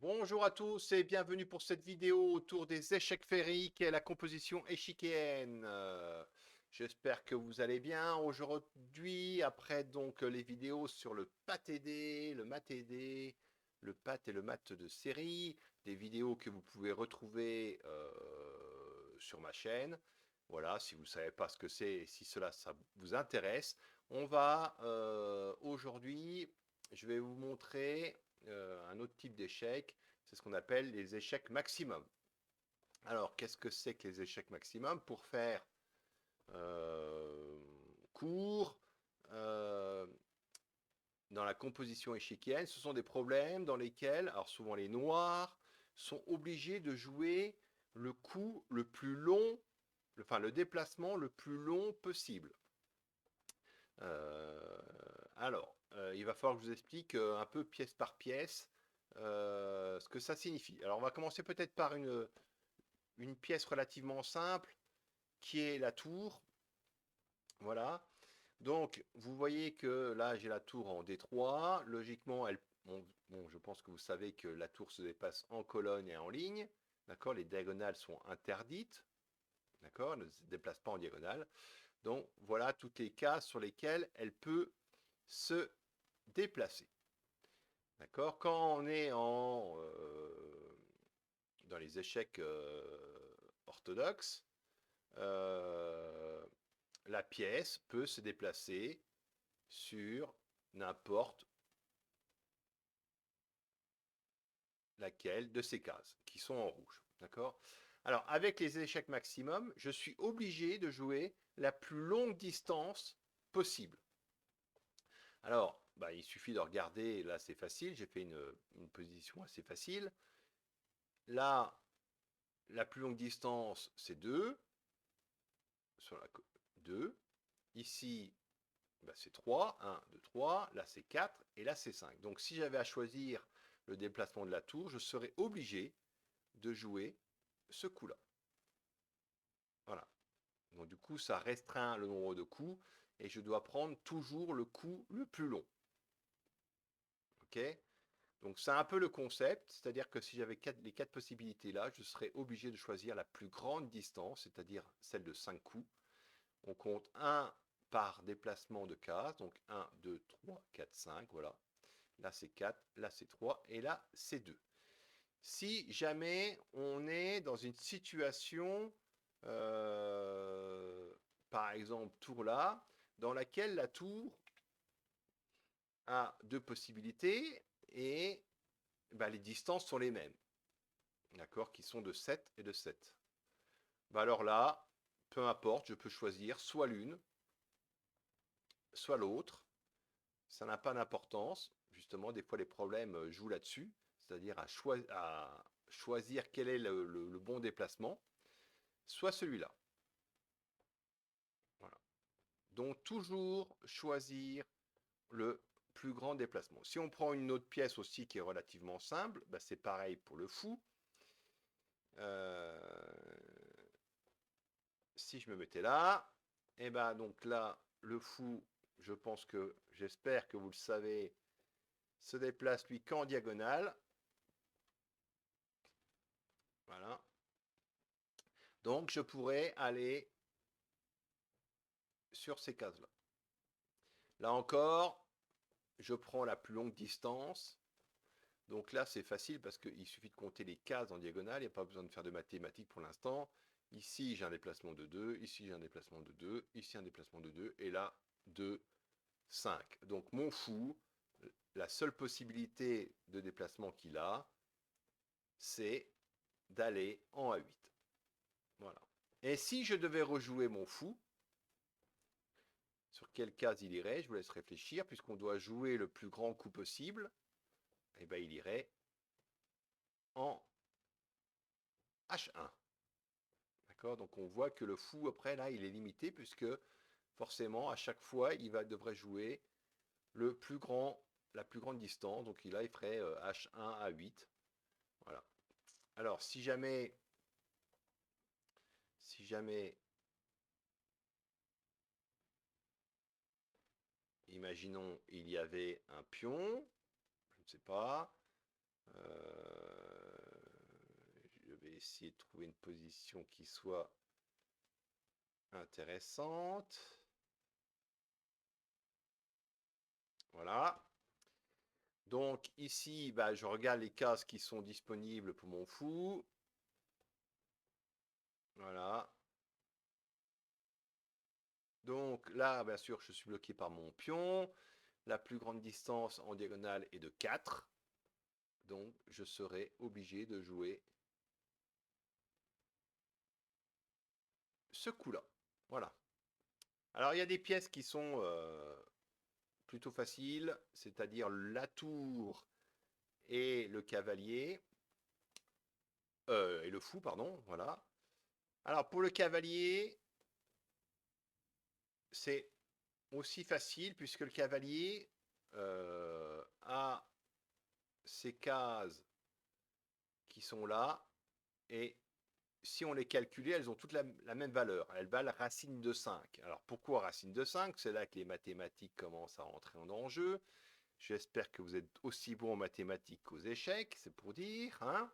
Bonjour à tous et bienvenue pour cette vidéo autour des échecs féeriques et la composition échiquéenne. J'espère que vous allez bien. Aujourd'hui, après donc les vidéos sur le PATD, le MATD, le PAT et le mat de série, des vidéos que vous pouvez retrouver sur ma chaîne. Voilà, si vous ne savez pas ce que c'est et si ça vous intéresse, on va aujourd'hui, je vais vous montrer un autre type d'échec, c'est ce qu'on appelle les échecs maximum. Alors, qu'est-ce que c'est que les échecs maximum? Pour faire court, euh, dans la composition échiquienne, ce sont des problèmes dans lesquels, alors souvent les noirs, sont obligés de jouer le coup le plus long, enfin le déplacement le plus long possible. Il va falloir que je vous explique un peu pièce par pièce ce que ça signifie. Alors, on va commencer peut-être par une pièce relativement simple qui est la tour. Voilà. Donc, vous voyez que là, j'ai la tour en D3. Logiquement, bon, je pense que vous savez que la tour se dépasse en colonne et en ligne. D'accord? Les diagonales sont interdites. D'accord? Ne se déplace pas en diagonale. Donc, voilà toutes les cases sur lesquelles elle peut se déplacer. D'accord? Quand on est dans les échecs orthodoxes, euh, la pièce peut se déplacer sur n'importe laquelle de ces cases qui sont en rouge. D'accord? Alors, avec les échecs maximum, je suis obligé de jouer la plus longue distance possible. Alors, bah, il suffit de regarder, là c'est facile, j'ai fait une position assez facile. Là, la plus longue distance, c'est 2, sur la 2. Ici, bah, c'est 3, 1, 2, 3. Là, c'est 4 et là, c'est 5. Donc, si j'avais à choisir le déplacement de la tour, je serais obligé de jouer ce coup-là. Voilà. Donc, du coup, ça restreint le nombre de coups et je dois prendre toujours le coup le plus long. Ok? Donc, c'est un peu le concept, c'est-à-dire que si j'avais les 4 possibilités là, je serais obligé de choisir la plus grande distance, c'est-à-dire celle de 5 coups. On compte 1 par déplacement de case, donc 1, 2, 3, 4, 5, voilà. Là c'est 4, là c'est 3 et là c'est 2. Si jamais on est dans une situation, par exemple tour là, dans laquelle la tour a deux possibilités et bah, les distances sont les mêmes, d'accord, qui sont de 7 et de 7. Bah, alors là, peu importe, je peux choisir soit l'une, soit l'autre. Ça n'a pas d'importance. Justement, des fois, les problèmes jouent là-dessus, c'est-à-dire à choisir quel est le bon déplacement, soit celui-là. Voilà. Donc, toujours choisir le plus grand déplacement. Si on prend une autre pièce aussi qui est relativement simple, bah, c'est pareil pour le fou. Si je me mettais là, et ben donc là, le fou, je pense que, j'espère que vous le savez, se déplace lui qu'en diagonale. Voilà. Donc, je pourrais aller sur ces cases-là. Là encore, je prends la plus longue distance. Donc là, c'est facile parce qu'il suffit de compter les cases en diagonale. Il n'y a pas besoin de faire de mathématiques pour l'instant. Ici, j'ai un déplacement de 2. Ici, j'ai un déplacement de 2. Ici, un déplacement de 2. Et là, 2, 5. Donc, mon fou, la seule possibilité de déplacement qu'il a, c'est d'aller en A8. Voilà. Et si je devais rejouer mon fou, sur quelle case il irait? Je vous laisse réfléchir, puisqu'on doit jouer le plus grand coup possible. Eh bien, il irait en H1. D'accord? Donc on voit que le fou, après, là, il est limité, puisque forcément, à chaque fois, devrait jouer la plus grande distance. Donc là, il ferait H1 à 8. Voilà. Alors, si jamais, imaginons, il y avait un pion, je ne sais pas, Je vais essayer de trouver une position qui soit intéressante. Voilà. Donc ici, bah, je regarde les cases qui sont disponibles pour mon fou. Voilà. Donc là, bien sûr, je suis bloqué par mon pion. La plus grande distance en diagonale est de 4. Donc je serai obligé de jouer ce coup-là. Voilà. Alors il y a des pièces qui sont plutôt faciles, c'est-à-dire la tour et le cavalier. Et le fou, pardon. Voilà. Alors pour le cavalier, c'est aussi facile puisque le cavalier a ces cases qui sont là et si on les calculait, elles ont toutes la même valeur. Elles valent racine de 5. Alors pourquoi racine de 5? C'est là que les mathématiques commencent à rentrer en jeu. J'espère que vous êtes aussi bon en mathématiques qu'aux échecs, c'est pour dire. Hein,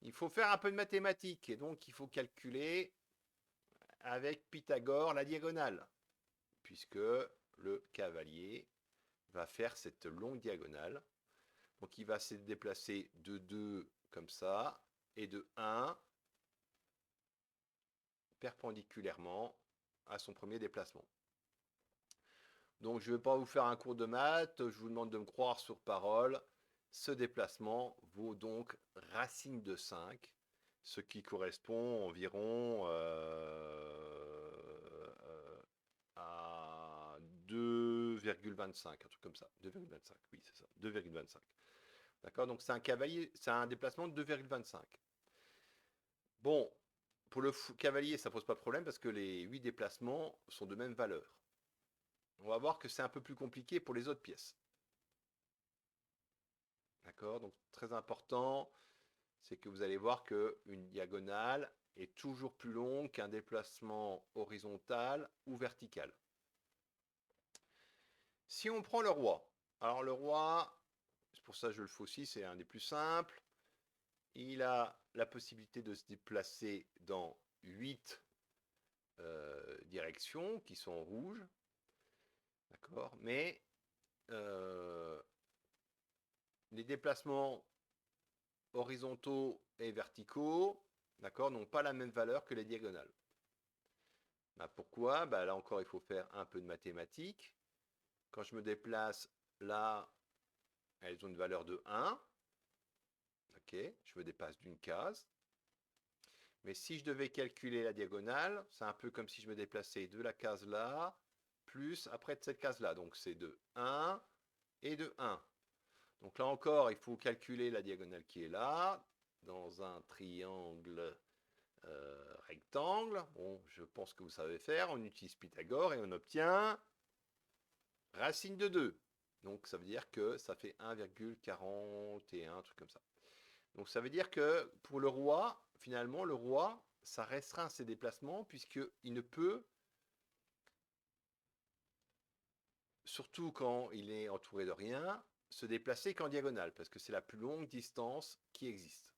il faut faire un peu de mathématiques et donc il faut calculer avec Pythagore la diagonale, puisque le cavalier va faire cette longue diagonale. Donc il va se déplacer de 2 comme ça et de 1 perpendiculairement à son premier déplacement. Donc je ne vais pas vous faire un cours de maths, je vous demande de me croire sur parole. Ce déplacement vaut donc racine de 5, ce qui correspond environ à 2,25, un truc comme ça. 2,25, oui c'est ça, 2,25. D'accord, donc c'est un cavalier, c'est un déplacement de 2,25. Bon, pour le cavalier, ça pose pas de problème parce que les 8 déplacements sont de même valeur. On va voir que c'est un peu plus compliqué pour les autres pièces. D'accord, donc très important, c'est que vous allez voir qu'une diagonale est toujours plus longue qu'un déplacement horizontal ou vertical. Si on prend le roi, alors le roi, c'est pour ça que je le fais aussi, c'est un des plus simples. Il a la possibilité de se déplacer dans 8 directions qui sont en rouge. D'accord, mais les déplacements horizontaux et verticaux, d'accord, n'ont pas la même valeur que les diagonales. Bah, pourquoi? Bah, là encore, il faut faire un peu de mathématiques. Quand je me déplace là, elles ont une valeur de 1. Ok, je me dépasse d'une case. Mais si je devais calculer la diagonale, c'est un peu comme si je me déplaçais de la case là, plus après de cette case là. Donc c'est de 1 et de 1. Donc là encore, il faut calculer la diagonale qui est là, dans un triangle rectangle. Bon, je pense que vous savez faire. On utilise Pythagore et on obtient racine de 2. Donc ça veut dire que ça fait 1,41, un truc comme ça. Donc ça veut dire que pour le roi, finalement, le roi, ça restreint ses déplacements puisqu'il ne peut, surtout quand il est entouré de rien, se déplacer qu'en diagonale, parce que c'est la plus longue distance qui existe.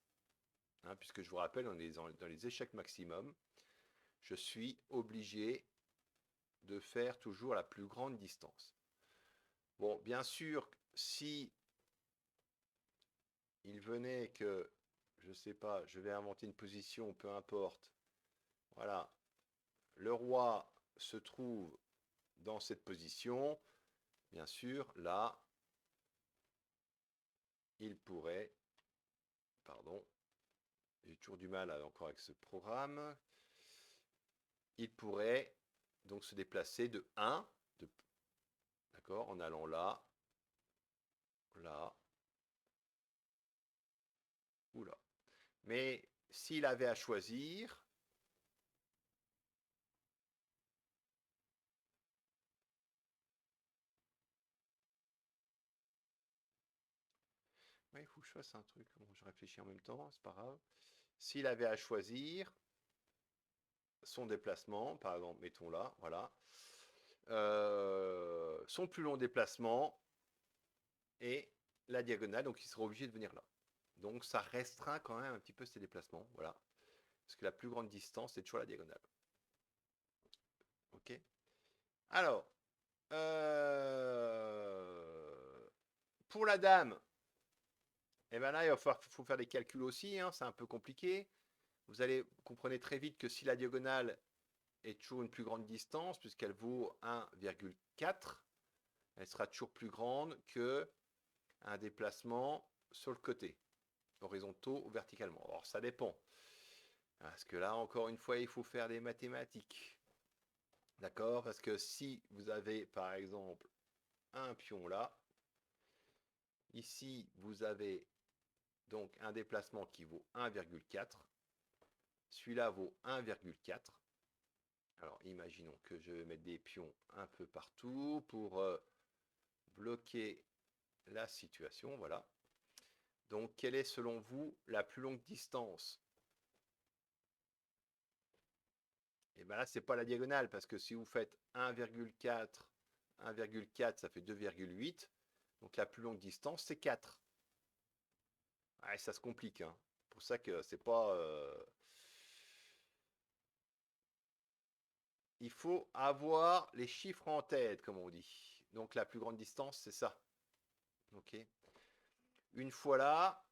Hein, puisque je vous rappelle, on est dans les échecs maximum, je suis obligé de faire toujours la plus grande distance. Bon, bien sûr, si il venait que, je ne sais pas, je vais inventer une position, peu importe, voilà, le roi se trouve dans cette position, bien sûr, là, il pourrait, pardon, j'ai toujours du mal encore avec ce programme, il pourrait donc se déplacer de 1, d'accord, en allant là, là, ou là. Mais s'il avait à choisir, ouais, il faut que je fasse un truc, bon, je réfléchis en même temps, c'est pas grave. S'il avait à choisir son déplacement, par exemple, mettons là, voilà, son plus long déplacement et la diagonale, donc il sera obligé de venir là. Donc ça restreint quand même un petit peu ces déplacements. Voilà. Parce que la plus grande distance, c'est toujours la diagonale. Ok. Alors, pour la dame, et ben là, faut faire des calculs aussi. Hein, c'est un peu compliqué. Vous allez comprenez très vite que si la diagonale est toujours une plus grande distance, puisqu'elle vaut 1,4, elle sera toujours plus grande que un déplacement sur le côté, horizontaux ou verticalement. Alors ça dépend. Parce que là, encore une fois, il faut faire des mathématiques. D'accord? Parce que si vous avez, par exemple, un pion là, ici, vous avez donc un déplacement qui vaut 1,4. Celui-là vaut 1,4. Alors, imaginons que je vais mettre des pions un peu partout pour bloquer la situation. Voilà. Donc, quelle est selon vous la plus longue distance? Et bien là, ce n'est pas la diagonale, parce que si vous faites 1,4, 1,4, ça fait 2,8. Donc la plus longue distance, c'est 4. Ouais, ça se complique. Hein. C'est pour ça que c'est pas... Il faut avoir les chiffres en tête, comme on dit. Donc la plus grande distance, c'est ça. Ok. Une fois là,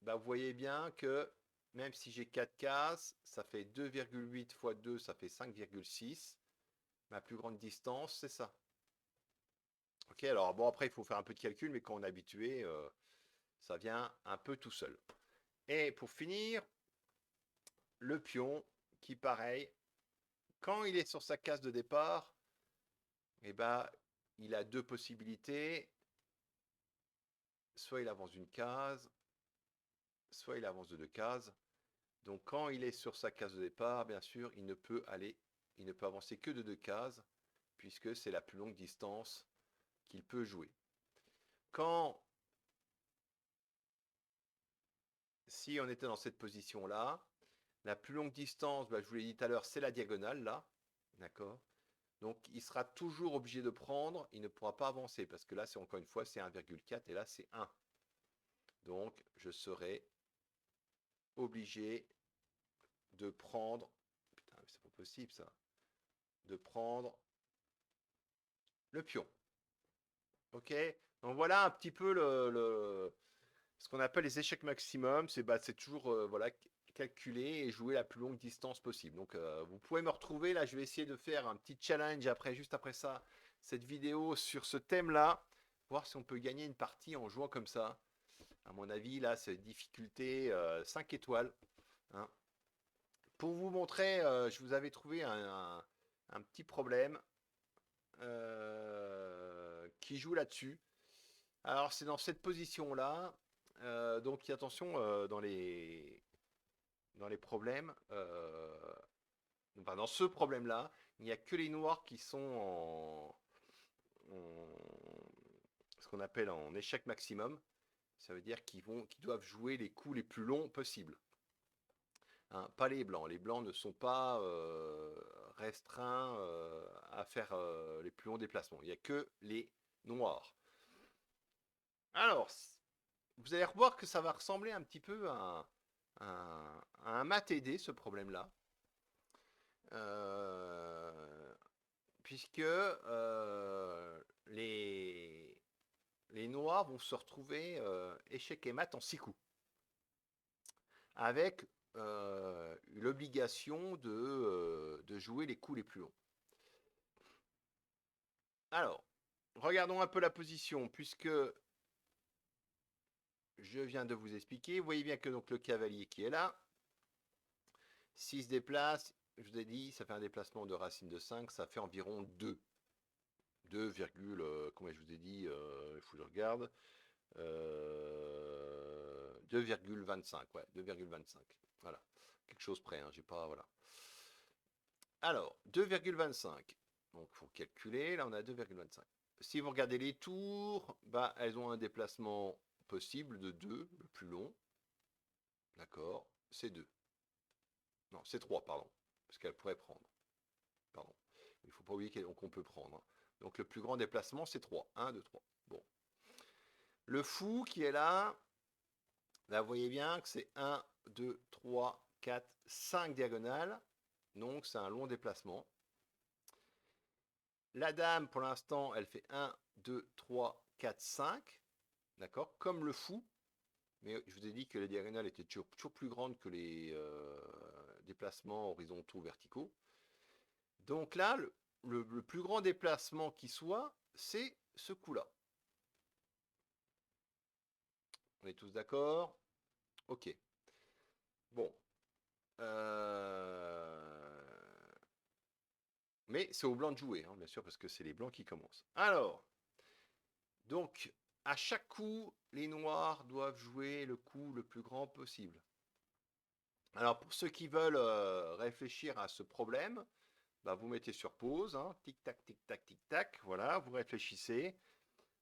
bah, vous voyez bien que même si j'ai 4 cases, ça fait 2,8 fois 2, ça fait 5,6. Ma plus grande distance, c'est ça. Ok, alors bon, après, il faut faire un peu de calcul, mais quand on est habitué, ça vient un peu tout seul. Et pour finir, le pion, qui pareil, quand il est sur sa case de départ, eh ben, il a deux possibilités. Soit il avance d'une case, soit il avance de deux cases. Donc quand il est sur sa case de départ, bien sûr, il ne peut avancer que de deux cases, puisque c'est la plus longue distance qu'il peut jouer. Quand, si on était dans cette position-là, la plus longue distance, bah, je vous l'ai dit tout à l'heure, c'est la diagonale, là. D'accord? Donc, il sera toujours obligé de prendre, il ne pourra pas avancer, parce que là, c'est encore une fois, c'est 1,4 et là, c'est 1. Donc, je serai obligé de prendre, putain, c'est pas possible ça, de prendre le pion. Ok? Donc, voilà un petit peu ce qu'on appelle les échecs maximum. C'est toujours voilà, calculer et jouer la plus longue distance possible. Donc, vous pouvez me retrouver. Là, je vais essayer de faire un petit challenge après, juste après ça, cette vidéo sur ce thème-là. Voir si on peut gagner une partie en jouant comme ça. À mon avis, là, c'est difficulté 5 étoiles. Hein. Pour vous montrer, je vous avais trouvé un petit problème qui joue là-dessus. Alors, c'est dans cette position-là. Donc, attention, dans les problèmes, enfin, dans ce problème-là, il n'y a que les noirs qui sont ce qu'on appelle en échec maximum. Ça veut dire qu'ils doivent jouer les coups les plus longs possibles. Hein, pas les blancs. Les blancs ne sont pas restreints à faire les plus longs déplacements. Il n'y a que les noirs. Alors, vous allez revoir que ça va ressembler un petit peu à un mat aidé, ce problème-là. Puisque les noirs vont se retrouver échec et mat en 6 coups. Avec l'obligation de jouer les coups les plus longs. Alors, regardons un peu la position, puisque je viens de vous expliquer. Vous voyez bien que donc, le cavalier qui est là, s'il se déplace, je vous ai dit, ça fait un déplacement de racine de 5, ça fait environ 2. 2, comment je vous ai dit, il faut que je regarde, 2,25, ouais, 2,25. Voilà, quelque chose près, hein, j'ai pas, voilà. Alors, 2,25. Donc, il faut calculer. Là, on a 2,25. Si vous regardez les tours, bah, elles ont un déplacement possible de 2, le plus long. D'accord? C'est 2. Non, c'est 3, pardon. Parce qu'elle pourrait prendre. Pardon. Il ne faut pas oublier qu'on peut prendre. Hein. Donc, le plus grand déplacement, c'est 3. 1, 2, 3. Bon. Le fou qui est là, Là, vous voyez bien que c'est 1, 2, 3, 4, 5 diagonales. Donc, c'est un long déplacement. La dame, pour l'instant, elle fait 1, 2, 3, 4, 5. D'accord? Comme le fou. Mais je vous ai dit que les diagonales étaient toujours plus grandes que les déplacements horizontaux verticaux. Donc là, le plus grand déplacement qui soit, c'est ce coup-là. On est tous d'accord? Ok. Bon. Mais c'est aux blancs de jouer, hein, bien sûr, parce que c'est les blancs qui commencent. Alors, donc, à chaque coup, les noirs doivent jouer le coup le plus grand possible. Alors, pour ceux qui veulent réfléchir à ce problème, bah, vous mettez sur pause, hein, tic-tac, tic-tac, tic-tac, voilà, vous réfléchissez.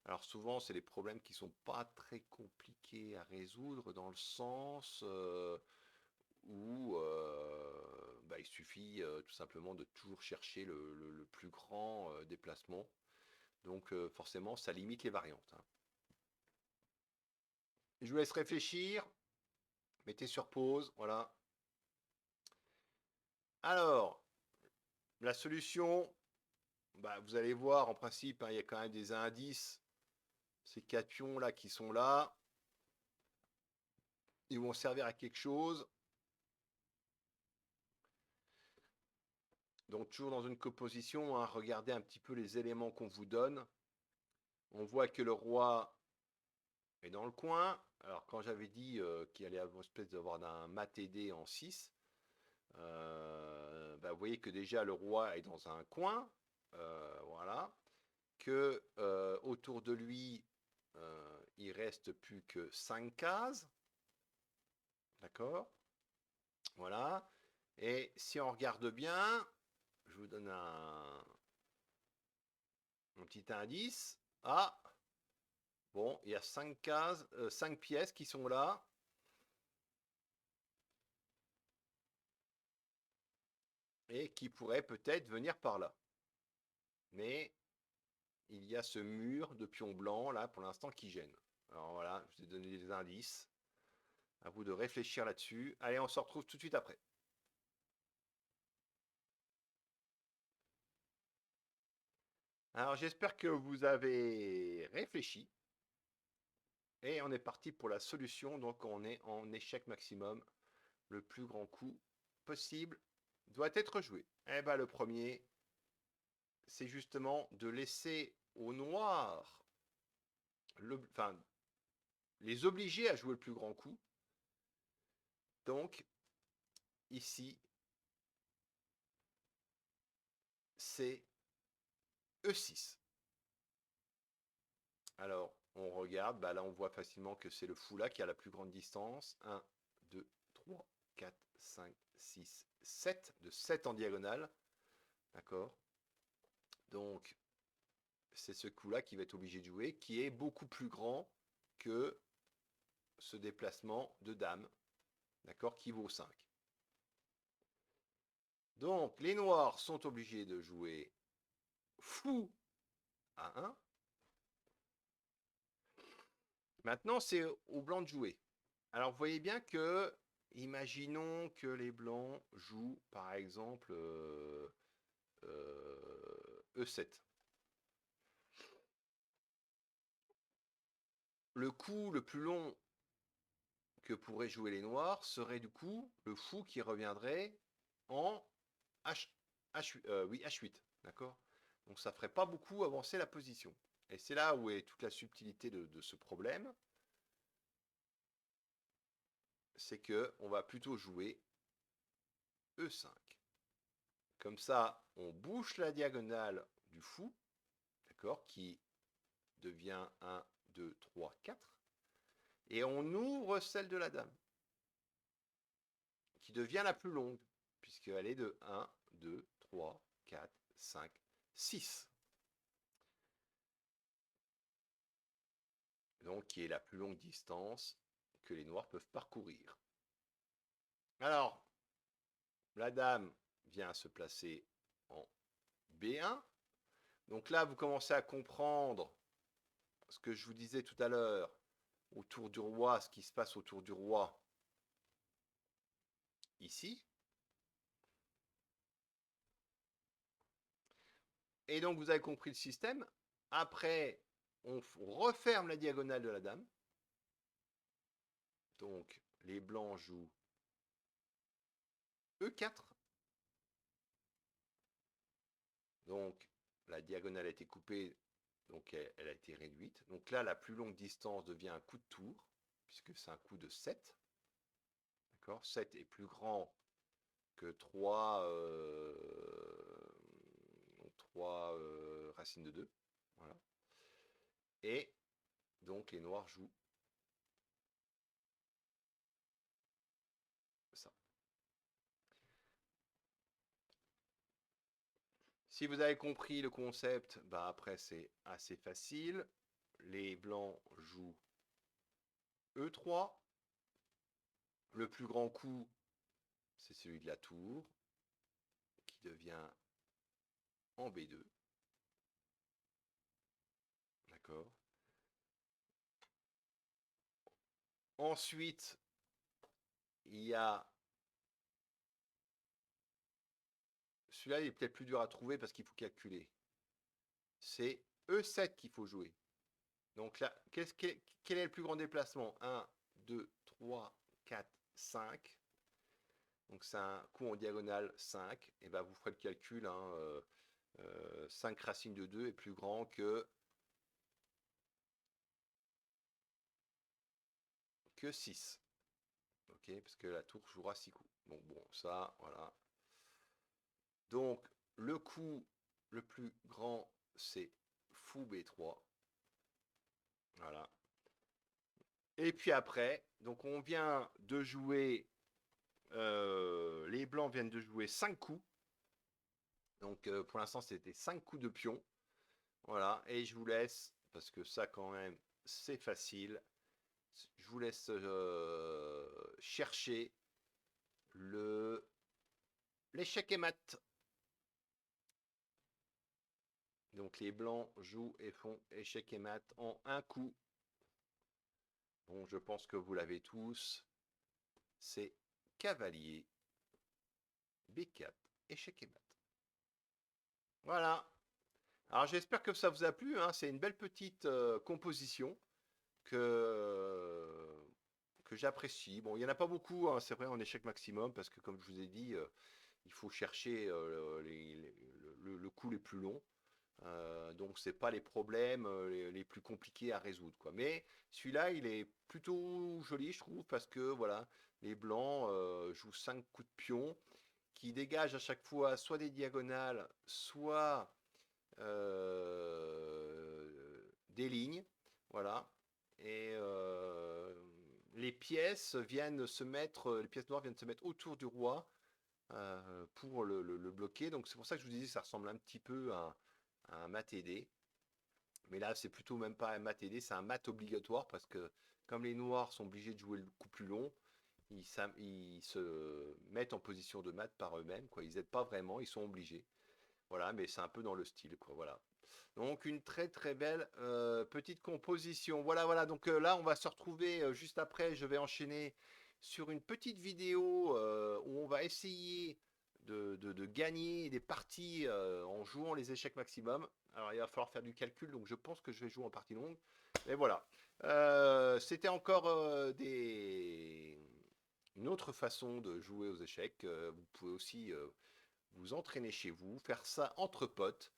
Alors souvent, c'est des problèmes qui sont pas très compliqués à résoudre dans le sens où bah, il suffit tout simplement de toujours chercher le plus grand déplacement. Donc forcément, ça limite les variantes, hein. Je vous laisse réfléchir, mettez sur pause, voilà. Alors, la solution, bah, vous allez voir, en principe, hein, il y a quand même des indices. Ces quatre pions là qui sont là, ils vont servir à quelque chose. Donc toujours dans une composition, hein, regardez un petit peu les éléments qu'on vous donne. On voit que le roi est dans le coin. Alors quand j'avais dit qu'il allait avoir une espèce d'avoir un mat aidé en 6, bah, vous voyez que déjà le roi est dans un coin. Voilà. Que autour de lui, il reste plus que 5 cases. D'accord? Voilà. Et si on regarde bien, je vous donne un petit indice. Ah, bon, il y a 5 cases, 5 pièces qui sont là. Et qui pourraient peut-être venir par là. Mais il y a ce mur de pions blancs là pour l'instant qui gêne. Alors voilà, je vous ai donné des indices. À vous de réfléchir là-dessus. Allez, on se retrouve tout de suite après. Alors j'espère que vous avez réfléchi. Et on est parti pour la solution. Donc on est en échec maximum. Le plus grand coup possible doit être joué. Eh bien le premier, c'est justement de laisser au noir, enfin, les obliger à jouer le plus grand coup. Donc ici, c'est E6. Alors, on regarde, bah là on voit facilement que c'est le fou là qui a la plus grande distance. 1, 2, 3, 4, 5, 6, 7. De 7 en diagonale. D'accord? Donc, c'est ce coup-là qui va être obligé de jouer, qui est beaucoup plus grand que ce déplacement de dame. D'accord? Qui vaut 5. Donc, les noirs sont obligés de jouer fou à 1. Maintenant, c'est aux blancs de jouer. Alors, vous voyez bien que, imaginons que les blancs jouent, par exemple, E7. Le coup le plus long que pourraient jouer les noirs serait du coup le fou qui reviendrait en H8. D'accord? Donc, ça ne ferait pas beaucoup avancer la position. Et c'est là où est toute la subtilité de ce problème. C'est que on va plutôt jouer E5. Comme ça, on bouche la diagonale du fou, d'accord, qui devient 1, 2, 3, 4. Et on ouvre celle de la dame, qui devient la plus longue, puisqu'elle est de 1, 2, 3, 4, 5, 6. Donc, qui est la plus longue distance que les noirs peuvent parcourir. Alors, la dame vient se placer en B1. Donc là, vous commencez à comprendre ce que je vous disais tout à l'heure, autour du roi, ce qui se passe autour du roi ici. Et donc, vous avez compris le système. Après, on referme la diagonale de la dame. Donc, les blancs jouent E4. Donc, la diagonale a été coupée, donc elle a été réduite. Donc là, la plus longue distance devient un coup de tour, puisque c'est un coup de 7. D'accord ? 7 est plus grand que 3, 3 racines de 2. Voilà. Et donc, les noirs jouent ça. Si vous avez compris le concept, bah après c'est assez facile. Les blancs jouent E3. Le plus grand coup, c'est celui de la tour, qui devient en B2. D'accord. Ensuite, il y a... Celui-là, il est peut-être plus dur à trouver parce qu'il faut calculer. C'est E7 qu'il faut jouer. Donc là, quel est le plus grand déplacement? 1, 2, 3, 4, 5. Donc c'est un coup en diagonale 5. Et ben vous ferez le calcul. 5 racines de 2 est plus grand que 6. Ok, parce que la tour jouera 6 coups. Donc bon, ça, voilà. Donc le coup le plus grand, c'est fou B3. Voilà. Et puis après, donc on vient de jouer, les blancs viennent de jouer 5 coups. Donc pour l'instant, c'était 5 coups de pion. Voilà, et je vous laisse, parce que ça quand même, c'est facile. Je vous laisse chercher l'échec et mat. Donc les blancs jouent et font échec et mat en un coup. Bon, je pense que vous l'avez tous. C'est cavalier, B4, échec et mat. Voilà. Alors j'espère que ça vous a plu. Hein. C'est une belle petite composition que j'apprécie. Bon, il n'y en a pas beaucoup, hein, c'est vrai, en échec maximum, parce que comme je vous ai dit, il faut chercher le coup les plus longs. Donc c'est pas les problèmes les plus compliqués à résoudre, quoi. Mais celui-là, il est plutôt joli, je trouve, parce que voilà, les blancs jouent 5 coups de pion qui dégagent à chaque fois soit des diagonales, soit des lignes, voilà. Et les pièces les pièces noires viennent se mettre autour du roi pour le bloquer. Donc c'est pour ça que je vous disais, ça ressemble un petit peu à un mat aidé. Mais là, c'est plutôt même pas un mat aidé, c'est un mat obligatoire parce que comme les noirs sont obligés de jouer le coup plus long, ils se mettent en position de mat par eux-mêmes, quoi. Ils n'aident pas vraiment, ils sont obligés. Voilà, mais c'est un peu dans le style, quoi. Voilà. Donc une très très belle petite composition. Voilà, voilà. Donc là, on va se retrouver juste après. Je vais enchaîner sur une petite vidéo où on va essayer de gagner des parties en jouant les échecs maximum. Alors il va falloir faire du calcul, donc je pense que je vais jouer en partie longue. Mais voilà. C'était encore une autre façon de jouer aux échecs. Vous pouvez aussi vous entraîner chez vous, faire ça entre potes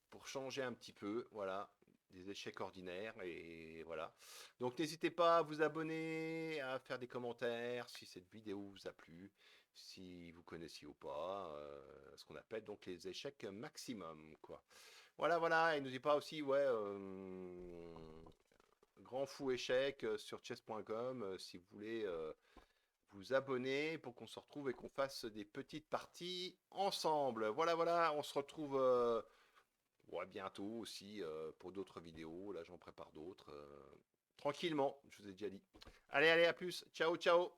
pour changer un petit peu, voilà, des échecs ordinaires et voilà. Donc n'hésitez pas à vous abonner, à faire des commentaires si cette vidéo vous a plu, si vous connaissiez ou pas ce qu'on appelle donc les échecs maximum, quoi. Voilà, voilà, et n'oubliez pas aussi, ouais, grand fou échec sur chess.com si vous voulez vous abonner pour qu'on se retrouve et qu'on fasse des petites parties ensemble. Voilà, voilà, on se retrouve ouais, bientôt aussi pour d'autres vidéos. Là, j'en prépare d'autres. Tranquillement, je vous ai déjà dit. Allez, allez, à plus. Ciao, ciao.